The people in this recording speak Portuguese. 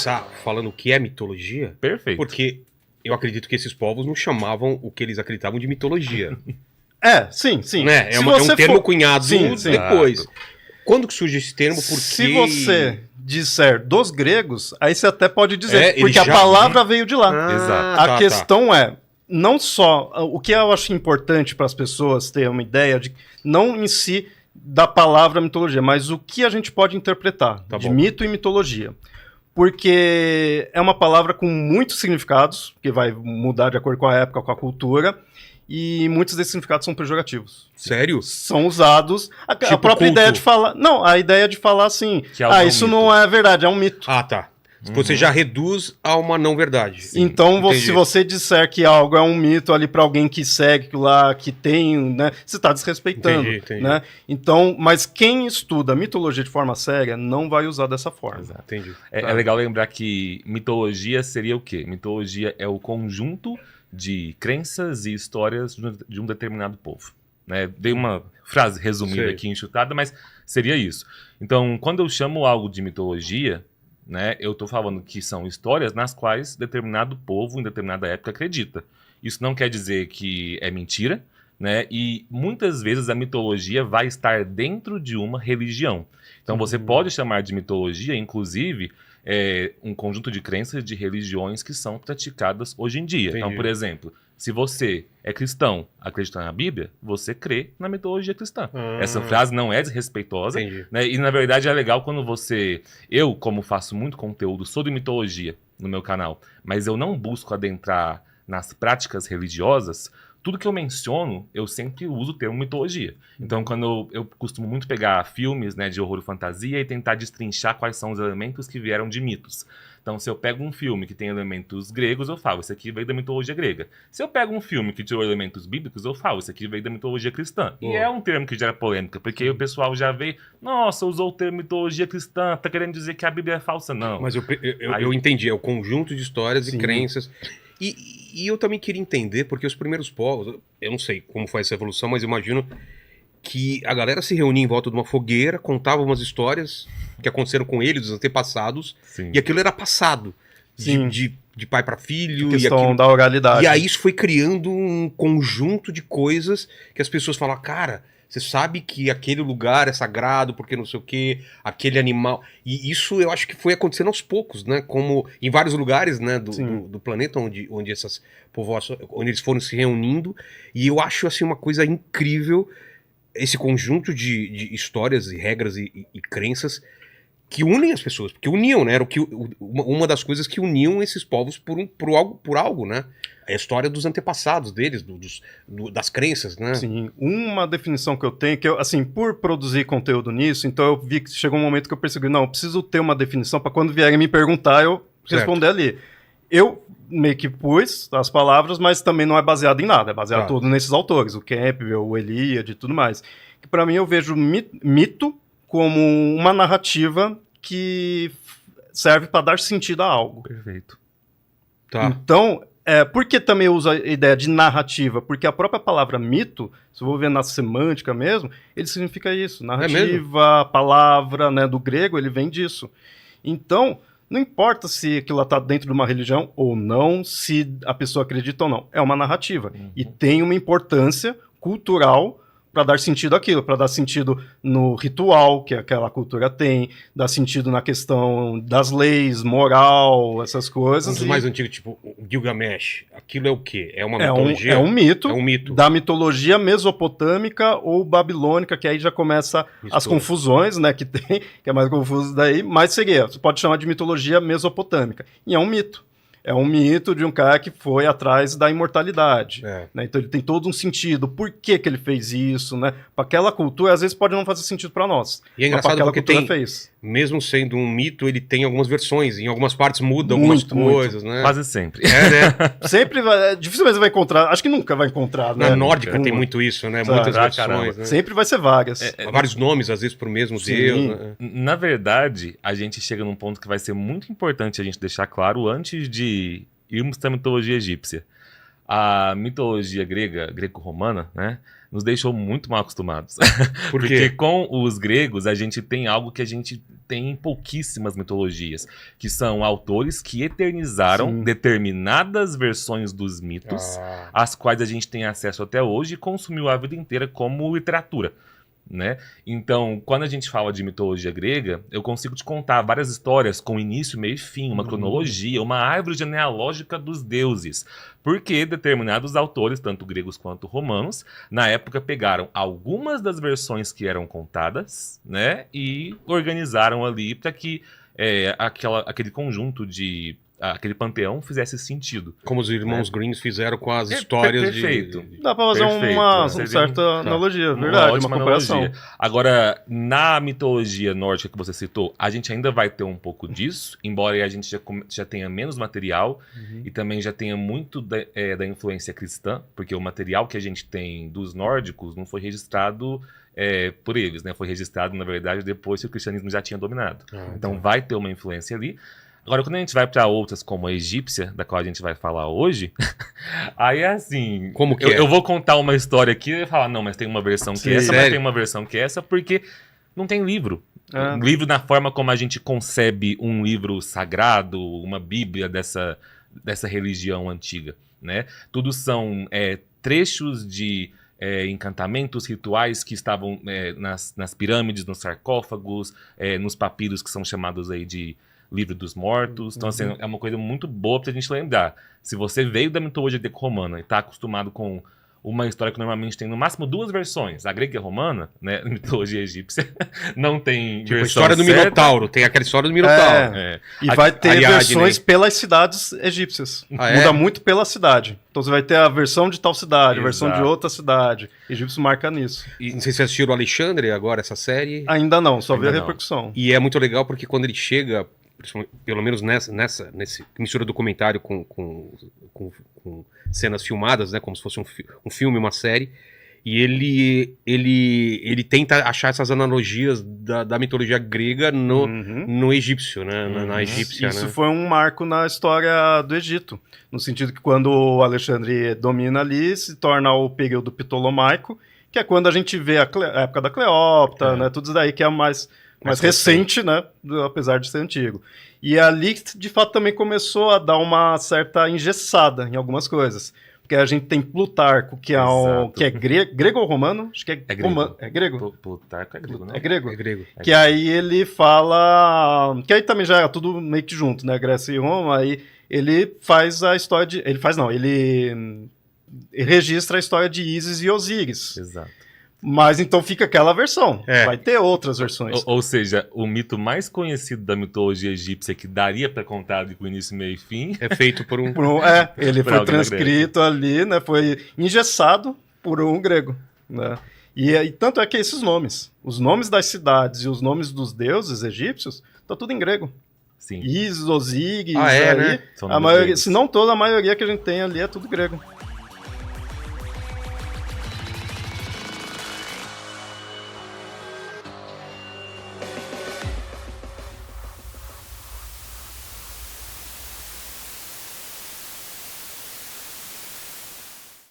começar falando o que é mitologia, Perfeito. porque eu acredito que esses povos não chamavam o que eles acreditavam de mitologia. Sim. Né? É Se um você termo for- cunhado Sim. depois. Quando que surge esse termo? Porque... Se você disser dos gregos, aí você até pode dizer, porque eles a já- palavra veio de lá. Exato. A questão é, não só, o que eu acho importante para as pessoas terem uma ideia de, não em si da palavra mitologia, mas o que a gente pode interpretar Tá de bom. mito e mitologia. Porque é uma palavra com muitos significados, que vai mudar de acordo com a época, com a cultura, e muitos desses significados são pejorativos. Sério? São usados. A Tipo própria culto. ideia de falar. Não, a ideia de falar assim. Que algo é um Isso mito. não é verdade, é um mito. Ah, tá. Você já reduz a uma não verdade. Então, Entendi. se você disser que algo é um mito ali para alguém que segue aquilo lá, que tem, né, você está desrespeitando, Entendi. né? Então, mas quem estuda mitologia de forma séria não vai usar dessa forma. Exato. Entendi. É legal lembrar que mitologia seria o quê? Mitologia é o conjunto de crenças e histórias de um determinado povo. Né? Dei uma frase resumida Sei. aqui, enxutada, mas seria isso. Então, quando eu chamo algo de mitologia, né, eu estou falando que são histórias nas quais determinado povo, em determinada época, acredita. Isso não quer dizer que é mentira, né? E muitas vezes a mitologia vai estar dentro de uma religião. Então você pode chamar de mitologia, inclusive, um conjunto de crenças de religiões que são praticadas hoje em dia. Então, Entendi. por exemplo, se você é cristão, acredita na Bíblia, você crê na mitologia cristã. Essa frase não é desrespeitosa, Entendi. né? E na verdade é legal quando eu, como faço muito conteúdo sobre mitologia no meu canal, mas eu não busco adentrar nas práticas religiosas, tudo que eu menciono, eu sempre uso o termo mitologia. Então, quando eu costumo muito pegar filmes, né, de horror e fantasia e tentar destrinchar quais são os elementos que vieram de mitos. Então, se eu pego um filme que tem elementos gregos, eu falo, esse aqui veio da mitologia grega. Se eu pego um filme que tirou elementos bíblicos, eu falo, esse aqui veio da mitologia cristã. E é um termo que gera polêmica, porque aí o pessoal já veio, nossa, usou o termo mitologia cristã, tá querendo dizer que a Bíblia é falsa? Não. Mas eu entendi, é o conjunto de histórias e crenças. E eu também queria entender, porque os primeiros povos, eu não sei como foi essa evolução, mas eu imagino que a galera se reunia em volta de uma fogueira, contava umas histórias que aconteceram com eles, dos antepassados, Sim. e aquilo era passado Sim. de pai para filho. A questão e aquilo... da oralidade. E aí isso foi criando um conjunto de coisas que as pessoas falam, cara, você sabe que aquele lugar é sagrado porque não sei o quê, aquele animal... E isso eu acho que foi acontecendo aos poucos, né? Como em vários lugares, né, do planeta onde essas povoações, onde eles foram se reunindo. E eu acho assim uma coisa incrível esse conjunto de histórias e regras e crenças que unem as pessoas, porque uniam, né? Era uma das coisas que uniam esses povos por algo, né? É a história dos antepassados deles, das crenças, né? Sim, uma definição que eu tenho, que eu, assim, por produzir conteúdo nisso, então eu vi que chegou um momento que eu percebi, não, eu preciso ter uma definição para quando vierem me perguntar, eu responder ali. Eu meio que pus as palavras, mas também não é baseado em nada, é baseado todo nesses autores, o Campbell, o Eliade e tudo mais. Que para mim eu vejo mito como uma narrativa que serve para dar sentido a algo. Perfeito. Tá. Então, por que também eu uso a ideia de narrativa? Porque a própria palavra mito, se eu vou ver na semântica mesmo, ele significa isso. Narrativa, palavra, né, do grego, ele vem disso. Então, não importa se aquilo está dentro de uma religião ou não, se a pessoa acredita ou não. É uma narrativa. E tem uma importância cultural para dar sentido àquilo, para dar sentido no ritual que aquela cultura tem, dar sentido na questão das leis, moral, essas coisas. Um dos mais antigos, tipo o Gilgamesh, aquilo é o quê? É uma mitologia? É um mito, É um mito. Da mitologia mesopotâmica ou babilônica, que aí já começa as confusões, né, que tem, que é mais confuso daí, mas seria, você pode chamar de mitologia mesopotâmica. E é um mito. É um mito de um cara que foi atrás da imortalidade. Né? Então ele tem todo um sentido. Por que ele fez isso? Né? Para aquela cultura, às vezes pode não fazer sentido para nós. E é engraçado porque tem, fez. Mesmo sendo um mito, ele tem algumas versões. Em algumas partes muda algumas coisas, né? Quase sempre. Né? Sempre vai, dificilmente você vai encontrar. Acho que nunca vai encontrar. Na né? nórdica tem muito isso, né? Muitas versões. Né? Sempre vai ser várias. Vários nomes, às vezes, pro mesmo Deus. Né? Na verdade, a gente chega num ponto que vai ser muito importante a gente deixar claro antes de irmos para a mitologia egípcia. A mitologia grega, greco-romana, né, nos deixou muito mal acostumados. Por quê? Porque com os gregos a gente tem algo que a gente tem pouquíssimas mitologias, que são autores que eternizaram Sim. determinadas versões dos mitos, às quais a gente tem acesso até hoje e consumiu a vida inteira como literatura. Né? Então, quando a gente fala de mitologia grega, eu consigo te contar várias histórias com início, meio e fim, uma cronologia, uma árvore genealógica dos deuses. Porque determinados autores, tanto gregos quanto romanos, na época pegaram algumas das versões que eram contadas, né, e organizaram ali para que aquele conjunto de aquele panteão fizesse sentido. Como os irmãos Grimm fizeram com as histórias perfeito. Dá pra fazer uma certa analogia, verdade, uma comparação. Analogia. Agora, na mitologia nórdica que você citou, a gente ainda vai ter um pouco disso, embora a gente já tenha menos material e também já tenha muito da influência cristã, porque o material que a gente tem dos nórdicos não foi registrado por eles, né? Foi registrado, na verdade, depois que o cristianismo já tinha dominado. Então vai ter uma influência ali. Agora, quando a gente vai para outras, como a egípcia, da qual a gente vai falar hoje, aí é assim... Como que eu vou contar uma história aqui e falar, não, mas tem uma versão que é essa, mas tem uma versão que é essa, porque não tem livro. Livro na forma como a gente concebe um livro sagrado, uma bíblia dessa religião antiga, né? Tudo são trechos de encantamentos, rituais que estavam nas pirâmides, nos sarcófagos, nos papiros que são chamados aí de livro dos mortos. Então, assim, é uma coisa muito boa pra gente lembrar. Se você veio da mitologia greco-romana e tá acostumado com uma história que normalmente tem no máximo 2 versões, a grega e a romana, né, a mitologia egípcia, não tem tipo, a versão história do certa. Minotauro, tem aquela história do Minotauro. E vai ter Ariadne, versões pelas cidades egípcias. Ah, Muda muito pela cidade. Então você vai ter a versão de tal cidade, a versão de Exato. outra cidade. Egípcio marca nisso. Não sei se vocês assistiram o Alexandre agora, essa série. Ainda não, só vê a Ainda não. repercussão. E é muito legal porque quando ele chega, pelo menos nesse mistura documentário com cenas filmadas, né, como se fosse um filme, uma série, e ele tenta achar essas analogias da mitologia grega no egípcio, né, na egípcia. Isso né? foi um marco na história do Egito, no sentido que quando o Alexandre domina ali, se torna o período ptolomaico, que é quando a gente vê a época da Cleópatra, né, tudo isso daí que é mais recente, né, apesar de ser antigo. E ali, de fato, também começou a dar uma certa engessada em algumas coisas. Porque a gente tem Plutarco, que é grego ou romano? Acho que é grego. É grego? Plutarco é grego, não? É grego? É grego. Que aí ele fala... Que aí também já é tudo meio que junto, né? Grécia e Roma. Aí ele faz a história de... Ele registra a história de Ísis e Osíris. Exato. Mas então fica aquela versão. Vai ter outras versões. Ou seja, o mito mais conhecido da mitologia egípcia que daria pra contar com início, meio e fim É feito por um... Ele foi transcrito ali, né? Foi engessado por um grego, né? E tanto é que esses nomes, os nomes das cidades e os nomes dos deuses egípcios, tá tudo em grego. Sim. Ísis, Osíris, né? a maioria, se não toda, a maioria que a gente tem ali é tudo grego.